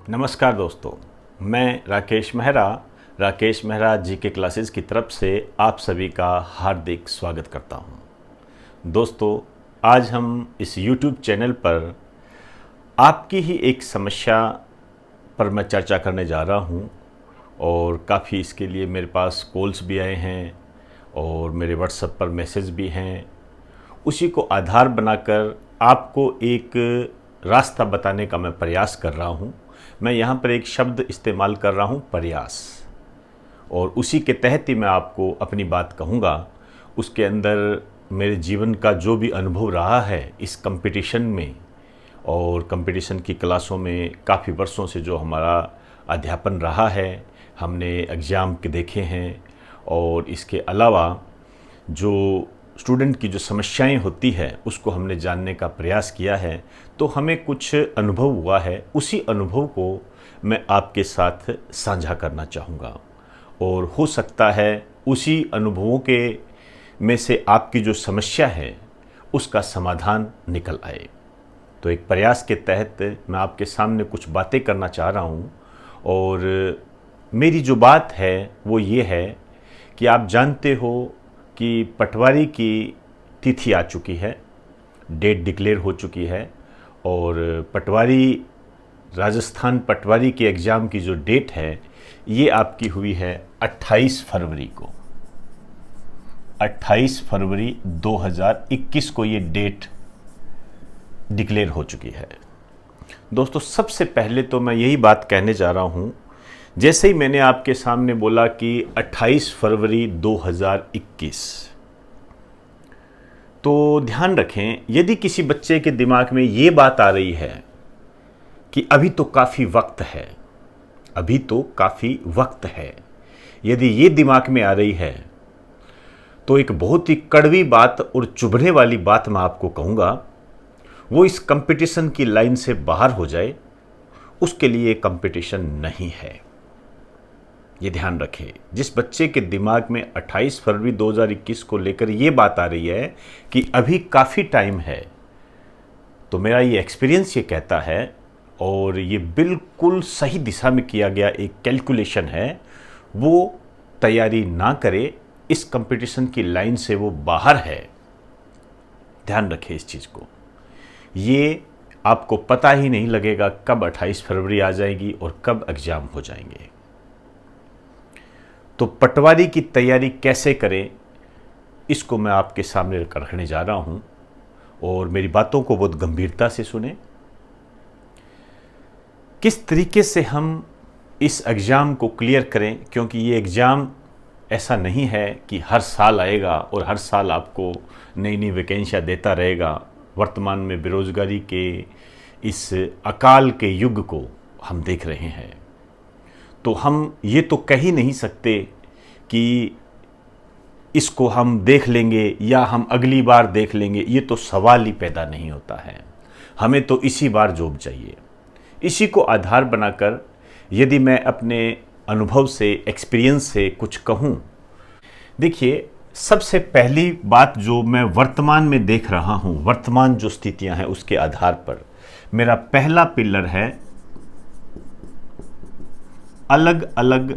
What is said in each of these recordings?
नमस्कार दोस्तों, मैं राकेश मेहरा जीके क्लासेस की तरफ से आप सभी का हार्दिक स्वागत करता हूं। दोस्तों, आज हम इस YouTube चैनल पर आपकी ही एक समस्या पर मैं चर्चा करने जा रहा हूं और काफ़ी इसके लिए मेरे पास कॉल्स भी आए हैं और मेरे WhatsApp पर मैसेज भी हैं। उसी को आधार बनाकर आपको एक रास्ता बताने का मैं प्रयास कर रहा हूं। मैं यहाँ पर एक शब्द इस्तेमाल कर रहा हूँ, प्रयास, और उसी के तहत ही मैं आपको अपनी बात कहूँगा। उसके अंदर मेरे जीवन का जो भी अनुभव रहा है इस कंपटीशन में और कंपटीशन की क्लासों में काफ़ी वर्षों से जो हमारा अध्यापन रहा है, हमने एग्ज़ाम के देखे हैं और इसके अलावा जो स्टूडेंट की जो समस्याएं होती है उसको हमने जानने का प्रयास किया है, तो हमें कुछ अनुभव हुआ है। उसी अनुभव को मैं आपके साथ साझा करना चाहूँगा और हो सकता है उसी अनुभवों के में से आपकी जो समस्या है उसका समाधान निकल आए। तो एक प्रयास के तहत मैं आपके सामने कुछ बातें करना चाह रहा हूँ और मेरी जो बात है वो ये है कि आप जानते हो कि पटवारी की तिथि आ चुकी है, डेट डिक्लेयर हो चुकी है और राजस्थान पटवारी के एग्ज़ाम की जो डेट है ये आपकी हुई है 28 फरवरी को। 28 फरवरी 2021 को ये डेट डिक्लेयर हो चुकी है। दोस्तों, सबसे पहले तो मैं यही बात कहने जा रहा हूँ, जैसे ही मैंने आपके सामने बोला कि 28 फरवरी 2021, तो ध्यान रखें, यदि किसी बच्चे के दिमाग में ये बात आ रही है कि अभी तो काफ़ी वक्त है, अभी तो काफ़ी वक्त है, यदि ये दिमाग में आ रही है तो एक बहुत ही कड़वी बात और चुभने वाली बात मैं आपको कहूँगा, वो इस कंपटीशन की लाइन से बाहर हो जाए, उसके लिए कंपटीशन नहीं है। ये ध्यान रखें। जिस बच्चे के दिमाग में 28 फरवरी 2021 को लेकर ये बात आ रही है कि अभी काफ़ी टाइम है, तो मेरा ये एक्सपीरियंस ये कहता है और ये बिल्कुल सही दिशा में किया गया एक कैलकुलेशन है, वो तैयारी ना करे, इस कंपटीशन की लाइन से वो बाहर है। ध्यान रखें इस चीज़ को। ये आपको पता ही नहीं लगेगा कब 28 फरवरी आ जाएगी और कब एग्ज़ाम हो जाएंगे। तो पटवारी की तैयारी कैसे करें, इसको मैं आपके सामने रखने जा रहा हूं और मेरी बातों को बहुत गंभीरता से सुने। किस तरीके से हम इस एग्ज़ाम को क्लियर करें, क्योंकि ये एग्ज़ाम ऐसा नहीं है कि हर साल आएगा और हर साल आपको नई नई वैकेंसियाँ देता रहेगा। वर्तमान में बेरोज़गारी के इस अकाल के युग को हम देख रहे हैं, तो हम ये तो कह ही नहीं सकते कि इसको हम देख लेंगे या हम अगली बार देख लेंगे। ये तो सवाल ही पैदा नहीं होता है। हमें तो इसी बार जॉब चाहिए। इसी को आधार बनाकर यदि मैं अपने अनुभव से, एक्सपीरियंस से कुछ कहूँ, देखिए, सबसे पहली बात जो मैं वर्तमान में देख रहा हूँ, वर्तमान जो स्थितियाँ हैं उसके आधार पर मेरा पहला पिलर है अलग अलग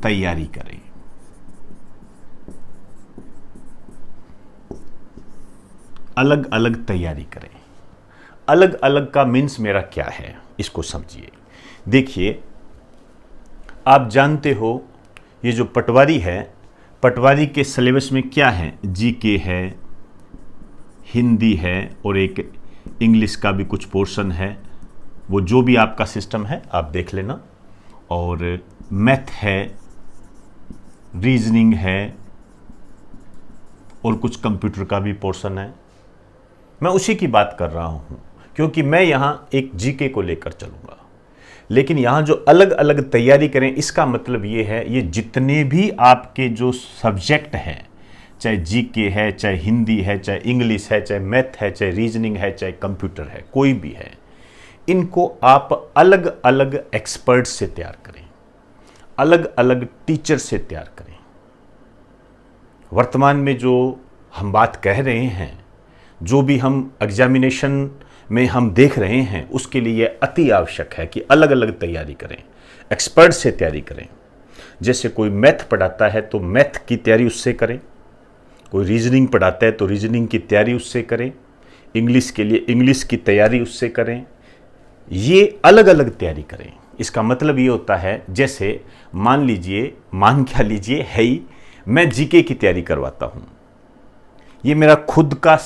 तैयारी करें। अलग अलग तैयारी करें। अलग अलग का मीन्स मेरा क्या है, इसको समझिए। देखिए, आप जानते हो ये जो पटवारी है, पटवारी के सिलेबस में क्या है, जीके है, हिंदी है और एक इंग्लिश का भी कुछ पोर्शन है। वो जो भी आपका सिस्टम है आप देख लेना। और मैथ है, रीजनिंग है और कुछ कंप्यूटर का भी पोर्शन है। मैं उसी की बात कर रहा हूँ क्योंकि मैं यहाँ एक जीके को लेकर चलूँगा। लेकिन यहाँ जो अलग अलग तैयारी करें, इसका मतलब ये है, ये जितने भी आपके जो सब्जेक्ट हैं, चाहे जीके है, चाहे हिंदी है, चाहे इंग्लिश है, चाहे मैथ है, चाहे रीजनिंग है, चाहे कंप्यूटर है, कोई भी है, इनको आप अलग अलग एक्सपर्ट से तैयार करें, अलग अलग टीचर से तैयार करें। वर्तमान में जो हम बात कह रहे हैं, जो भी हम एग्जामिनेशन में हम देख रहे हैं उसके लिए अति आवश्यक है कि अलग अलग तैयारी करें, एक्सपर्ट से तैयारी करें। जैसे कोई मैथ पढ़ाता है तो मैथ की तैयारी उससे करें, कोई रीजनिंग पढ़ाता है तो रीजनिंग की तैयारी उससे करें, इंग्लिश के लिए इंग्लिश की तैयारी उससे करें। ये अलग अलग तैयारी करें। इसका मतलब ये होता है, जैसे मान क्या लीजिए है ही मैं जीके की तैयारी करवाता हूँ। ये मेरा खुद का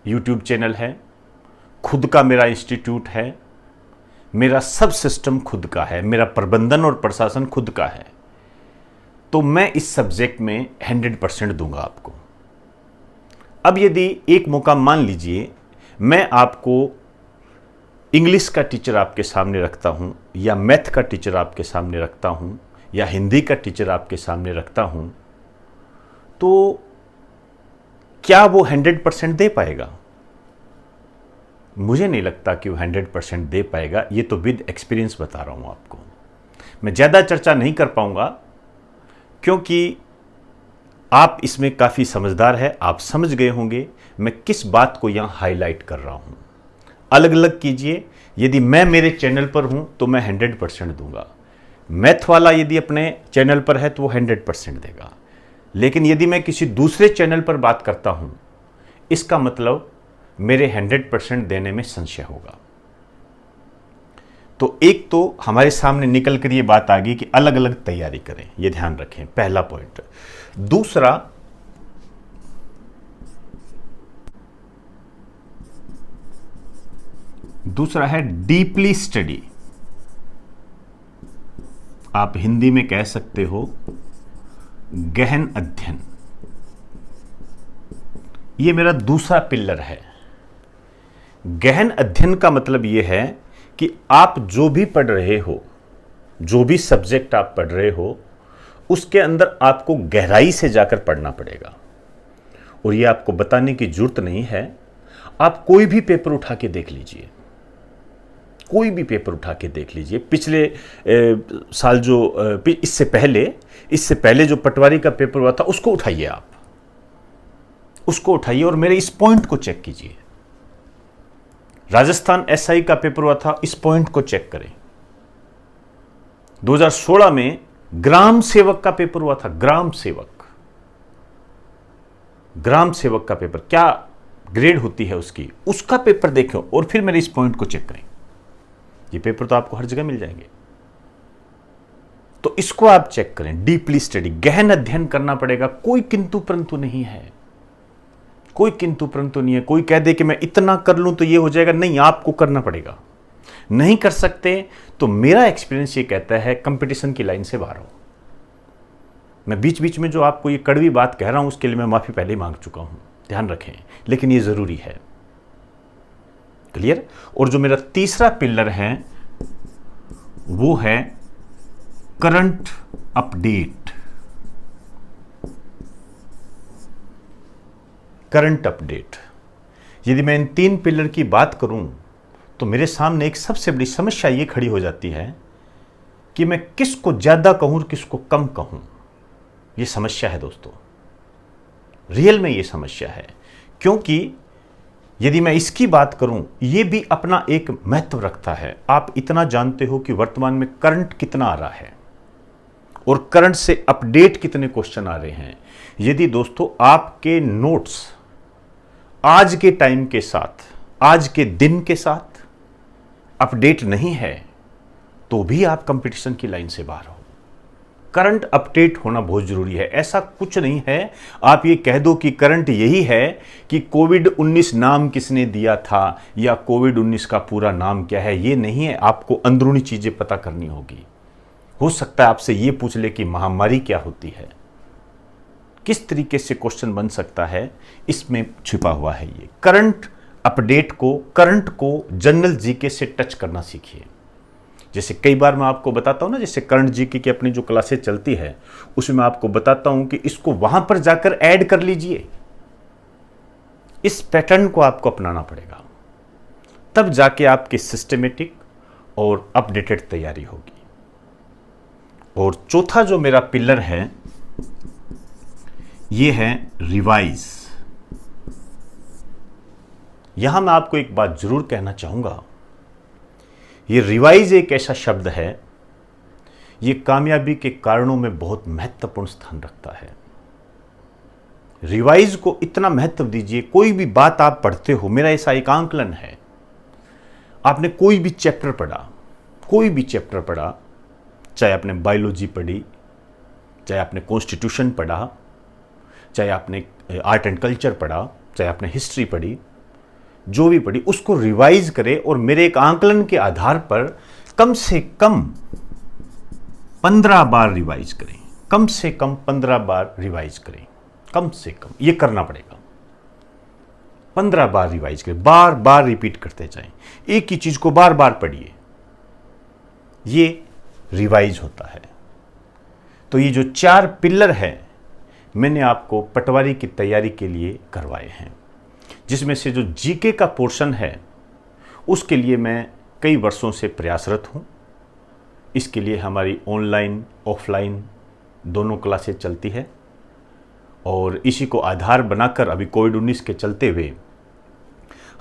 यूट्यूब चैनल है, खुद का मेरा इंस्टीट्यूट है, मेरा सब सिस्टम खुद का है, मेरा प्रबंधन और प्रशासन खुद का है, तो मैं इस सब्जेक्ट में 100% दूंगा आपको। अब यदि एक मौका मान लीजिए मैं आपको इंग्लिश का टीचर आपके सामने रखता हूं, या मैथ का टीचर आपके सामने रखता हूं, या हिंदी का टीचर आपके सामने रखता हूं, तो क्या वो 100% दे पाएगा? मुझे नहीं लगता कि वो 100% दे पाएगा। ये तो विद एक्सपीरियंस बता रहा हूं आपको। मैं ज़्यादा चर्चा नहीं कर पाऊंगा क्योंकि आप इसमें काफ़ी समझदार है, आप समझ गए होंगे मैं किस बात को यहाँ हाईलाइट कर रहा हूँ। अलग अलग कीजिए। यदि मैं मेरे चैनल पर हूँ तो मैं 100% दूंगा। मैथ वाला यदि अपने चैनल पर है तो वो 100% देगा। लेकिन यदि मैं किसी दूसरे चैनल पर बात करता हूँ, इसका मतलब मेरे 100% देने में संशय होगा। तो एक तो हमारे सामने निकल कर ये बात आ गई कि अलग अलग तैयारी करें, ये ध्यान रखें, पहला पॉइंट। दूसरा है डीपली स्टडी। आप हिंदी में कह सकते हो गहन अध्ययन। ये मेरा दूसरा पिलर है। गहन अध्ययन का मतलब यह है कि आप जो भी पढ़ रहे हो, जो भी सब्जेक्ट आप पढ़ रहे हो, उसके अंदर आपको गहराई से जाकर पढ़ना पड़ेगा। और ये आपको बताने की जरूरत नहीं है। आप कोई भी पेपर उठा के देख लीजिए, कोई भी पेपर उठा के देख लीजिए। पिछले साल जो इससे पहले जो पटवारी का पेपर हुआ था उसको उठाइए, आप उसको उठाइए और मेरे इस पॉइंट को चेक कीजिए। राजस्थान एसआई का पेपर हुआ था, इस पॉइंट को चेक करें। 2016 में ग्राम सेवक का पेपर हुआ था, ग्राम सेवक का पेपर, क्या ग्रेड होती है उसकी, उसका पेपर देखें और फिर मेरे इस पॉइंट को चेक करें। ये पेपर तो आपको हर जगह मिल जाएंगे, तो इसको आप चेक करें। डीपली स्टडी, गहन अध्ययन करना पड़ेगा। कोई किंतु परंतु नहीं है, कोई किंतु परंतु नहीं है। कोई कह दे कि मैं इतना कर लूं तो ये हो जाएगा, नहीं, आपको करना पड़ेगा। नहीं कर सकते तो मेरा एक्सपीरियंस ये कहता है कंपटीशन की लाइन से बाहर हो। मैं बीच बीच में जो आपको ये कड़वी बात कह रहा हूं उसके लिए मैं माफी पहले ही मांग चुका हूं, ध्यान रखें, लेकिन ये जरूरी है। क्लियर? और जो मेरा तीसरा पिलर है वो है करंट अपडेट। Current update. यदि मैं इन 3 पिलर की बात करूं तो मेरे सामने एक सबसे बड़ी समस्या ये खड़ी हो जाती है कि मैं किसको ज्यादा कहूं और किसको कम कहूं। ये समस्या है दोस्तों, रियल में ये समस्या है। क्योंकि यदि मैं इसकी बात करूं, ये भी अपना एक महत्व रखता है। आप इतना जानते हो कि वर्तमान में करंट कितना आ रहा है और करंट से अपडेट कितने क्वेश्चन आ रहे हैं। यदि दोस्तों आपके नोट्स आज के टाइम के साथ, आज के दिन के साथ अपडेट नहीं है तो भी आप कंपटीशन की लाइन से बाहर हो। करंट अपडेट होना बहुत जरूरी है। ऐसा कुछ नहीं है आप ये कह दो कि करंट यही है कि कोविड-19 नाम किसने दिया था या कोविड-19 का पूरा नाम क्या है, ये नहीं है। आपको अंदरूनी चीजें पता करनी होगी। हो सकता है आपसे ये पूछ ले कि महामारी क्या होती है, किस तरीके से क्वेश्चन बन सकता है, इसमें छिपा हुआ है ये। करंट अपडेट को, करंट को जनरल जीके से टच करना सीखिए। जैसे कई बार मैं आपको बताता हूं ना, जैसे करंट जीके की अपनी जो क्लासेस चलती है उसमें मैं आपको बताता हूं कि इसको वहां पर जाकर ऐड कर लीजिए। इस पैटर्न को आपको अपनाना पड़ेगा, तब जाके आपकी सिस्टमेटिक और अपडेटेड तैयारी होगी। और चौथा जो मेरा पिलर है ये है रिवाइज। यहां मैं आपको एक बात जरूर कहना चाहूंगा, ये रिवाइज एक ऐसा शब्द है, ये कामयाबी के कारणों में बहुत महत्वपूर्ण स्थान रखता है। रिवाइज को इतना महत्व दीजिए, कोई भी बात आप पढ़ते हो, मेरा ऐसा एक आंकलन है, आपने कोई भी चैप्टर पढ़ा, चाहे आपने बायोलॉजी पढ़ी, चाहे आपने कॉन्स्टिट्यूशन पढ़ा, चाहे आपने आर्ट एंड कल्चर पढ़ा, चाहे आपने हिस्ट्री पढ़ी, जो भी पढ़ी उसको रिवाइज करें और मेरे एक आंकलन के आधार पर कम से कम 15 बार रिवाइज करें, कम से कम 15 बार रिवाइज करें, कम से कम ये करना पड़ेगा। 15 बार रिवाइज करें, बार बार रिपीट करते जाएं, एक ही चीज को बार बार पढ़िए, ये रिवाइज होता है। तो ये जो 4 पिलर है मैंने आपको पटवारी की तैयारी के लिए करवाए हैं, जिसमें से जो जीके का पोर्शन है उसके लिए मैं कई वर्षों से प्रयासरत हूँ। इसके लिए हमारी ऑनलाइन ऑफलाइन दोनों क्लासेस चलती है और इसी को आधार बनाकर अभी कोविड-19 के चलते हुए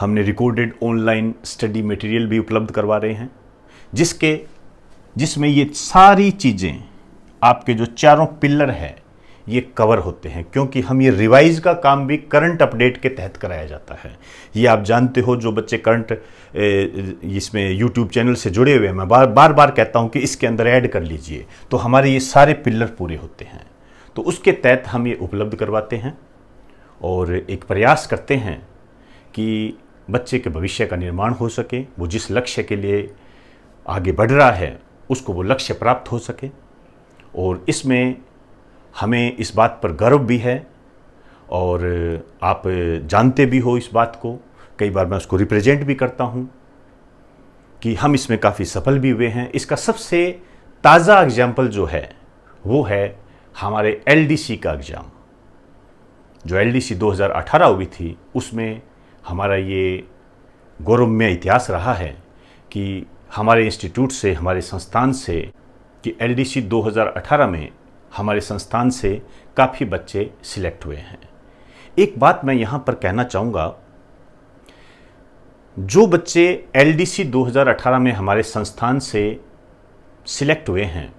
हमने रिकॉर्डेड ऑनलाइन स्टडी मटेरियल भी उपलब्ध करवा रहे हैं, जिसमें ये सारी चीज़ें आपके जो 4 पिलर हैं ये कवर होते हैं, क्योंकि हम ये रिवाइज का काम भी करंट अपडेट के तहत कराया जाता है। ये आप जानते हो, जो बच्चे करंट इसमें यूट्यूब चैनल से जुड़े हुए हैं, मैं बार बार कहता हूँ कि इसके अंदर ऐड कर लीजिए, तो हमारे ये सारे पिलर पूरे होते हैं। तो उसके तहत हम ये उपलब्ध करवाते हैं और एक प्रयास करते हैं कि बच्चे के भविष्य का निर्माण हो सके, वो जिस लक्ष्य के लिए आगे बढ़ रहा है उसको वो लक्ष्य प्राप्त हो सके। और इसमें हमें इस बात पर गर्व भी है और आप जानते भी हो इस बात को, कई बार मैं उसको रिप्रेजेंट भी करता हूँ कि हम इसमें काफ़ी सफल भी हुए हैं। इसका सबसे ताज़ा एग्जाम्पल जो है वो है हमारे एलडीसी का एग्ज़ाम। जो एलडीसी 2018 हुई थी उसमें हमारा ये गौरवमय इतिहास रहा है कि हमारे इंस्टीट्यूट से, हमारे संस्थान से, कि एलडीसी 2018 में हमारे संस्थान से काफ़ी बच्चे सिलेक्ट हुए हैं। एक बात मैं यहाँ पर कहना चाहूँगा, जो बच्चे एलडीसी 2018 में हमारे संस्थान से सिलेक्ट हुए हैं,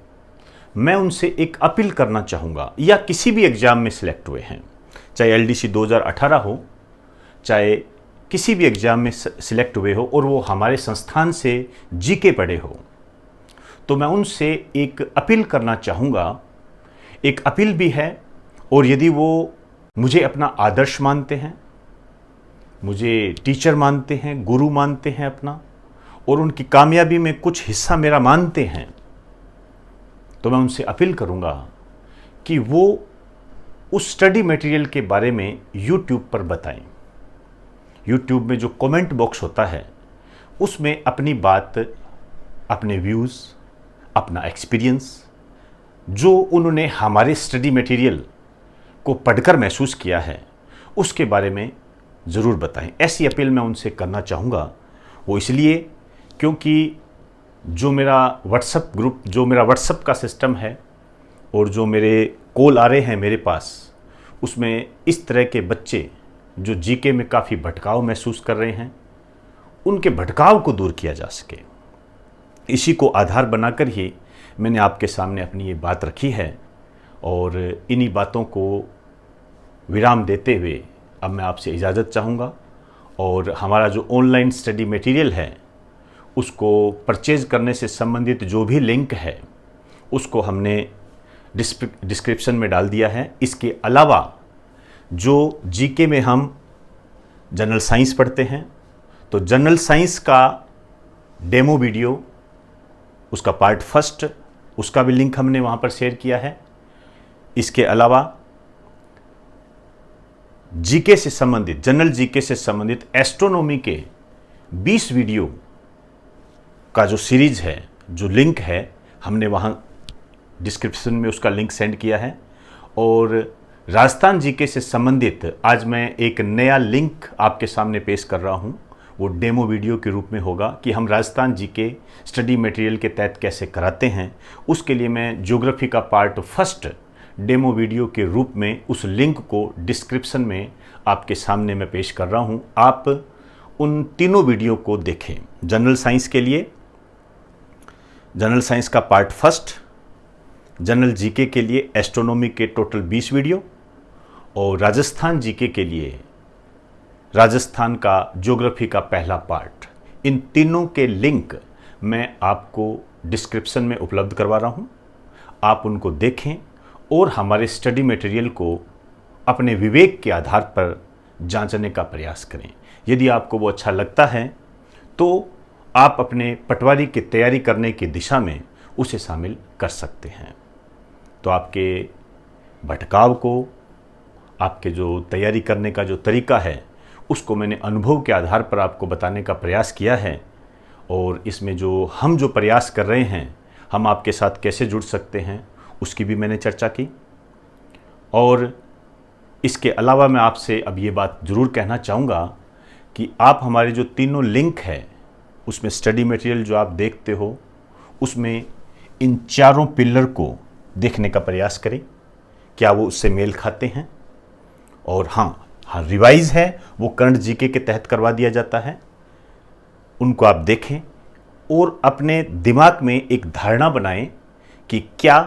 मैं उनसे एक अपील करना चाहूँगा, या किसी भी एग्ज़ाम में सिलेक्ट हुए हैं, चाहे एलडीसी 2018 हो, चाहे किसी भी एग्ज़ाम में सिलेक्ट हुए हो और वो हमारे संस्थान से जीके पढ़े हो, तो मैं उनसे एक अपील करना चाहूँगा। एक अपील भी है, और यदि वो मुझे अपना आदर्श मानते हैं, मुझे टीचर मानते हैं, गुरु मानते हैं अपना, और उनकी कामयाबी में कुछ हिस्सा मेरा मानते हैं, तो मैं उनसे अपील करूँगा कि वो उस स्टडी मटेरियल के बारे में यूट्यूब पर बताएं। यूट्यूब में जो कमेंट बॉक्स होता है उसमें अपनी बात, अपने व्यूज़, अपना एक्सपीरियंस, जो उन्होंने हमारे स्टडी मटेरियल को पढ़कर महसूस किया है, उसके बारे में ज़रूर बताएं। ऐसी अपील मैं उनसे करना चाहूँगा। वो इसलिए क्योंकि जो मेरा व्हाट्सएप ग्रुप, जो मेरा व्हाट्सएप का सिस्टम है और जो मेरे कॉल आ रहे हैं मेरे पास, उसमें इस तरह के बच्चे जो जीके में काफ़ी भटकाव महसूस कर रहे हैं, उनके भटकाव को दूर किया जा सके, इसी को आधार बनाकर ही मैंने आपके सामने अपनी ये बात रखी है। और इन्हीं बातों को विराम देते हुए अब मैं आपसे इजाज़त चाहूँगा, और हमारा जो ऑनलाइन स्टडी मटेरियल है उसको परचेज़ करने से संबंधित जो भी लिंक है उसको हमने डिस्क्रिप्शन में डाल दिया है। इसके अलावा जो जीके में हम जनरल साइंस पढ़ते हैं, तो जनरल साइंस का डेमो वीडियो, उसका पार्ट फर्स्ट, उसका भी लिंक हमने वहाँ पर शेयर किया है। इसके अलावा जीके से संबंधित, जनरल जीके से संबंधित एस्ट्रोनॉमी के 20 वीडियो का जो सीरीज है, जो लिंक है, हमने वहाँ डिस्क्रिप्शन में उसका लिंक सेंड किया है। और राजस्थान जीके से संबंधित आज मैं एक नया लिंक आपके सामने पेश कर रहा हूँ, वो डेमो वीडियो के रूप में होगा कि हम राजस्थान जीके स्टडी मटेरियल के तहत कैसे कराते हैं। उसके लिए मैं ज्योग्राफी का पार्ट फर्स्ट डेमो वीडियो के रूप में उस लिंक को डिस्क्रिप्शन में आपके सामने मैं पेश कर रहा हूं। आप उन तीनों वीडियो को देखें। जनरल साइंस के लिए जनरल साइंस का पार्ट फर्स्ट, जनरल जीके के लिए एस्ट्रोनॉमी के टोटल 20 वीडियो, और राजस्थान जीके के लिए राजस्थान का ज्योग्राफी का पहला पार्ट। इन तीनों के लिंक मैं आपको डिस्क्रिप्शन में उपलब्ध करवा रहा हूं। आप उनको देखें और हमारे स्टडी मटेरियल को अपने विवेक के आधार पर जांचने का प्रयास करें। यदि आपको वो अच्छा लगता है तो आप अपने पटवारी की तैयारी करने की दिशा में उसे शामिल कर सकते हैं। तो आपके भटकाव को, आपके जो तैयारी करने का जो तरीका है, उसको मैंने अनुभव के आधार पर आपको बताने का प्रयास किया है। और इसमें हम जो प्रयास कर रहे हैं, हम आपके साथ कैसे जुड़ सकते हैं, उसकी भी मैंने चर्चा की। और इसके अलावा मैं आपसे अब ये बात ज़रूर कहना चाहूँगा कि आप हमारे जो तीनों लिंक है, उसमें स्टडी मटेरियल जो आप देखते हो, उसमें इन चारों पिलर को देखने का प्रयास करें, क्या वो उससे मेल खाते हैं। और हाँ, रिवाइज है वो करंट जीके के तहत करवा दिया जाता है, उनको आप देखें और अपने दिमाग में एक धारणा बनाएं कि क्या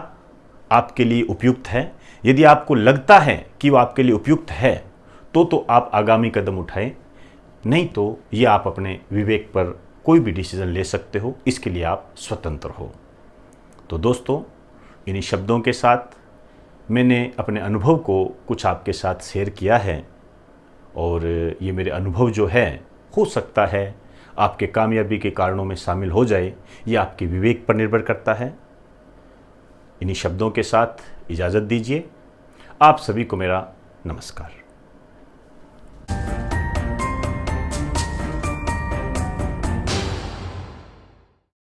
आपके लिए उपयुक्त है। यदि आपको लगता है कि वो आपके लिए उपयुक्त है तो आप आगामी कदम उठाएं, नहीं तो ये आप अपने विवेक पर कोई भी डिसीजन ले सकते हो, इसके लिए आप स्वतंत्र हो। तो दोस्तों, इन्हीं शब्दों के साथ मैंने अपने अनुभव को कुछ आपके साथ शेयर किया है। और ये मेरे अनुभव जो है, हो सकता है आपके कामयाबी के कारणों में शामिल हो जाए, ये आपके विवेक पर निर्भर करता है। इन्हीं शब्दों के साथ इजाज़त दीजिए। आप सभी को मेरा नमस्कार।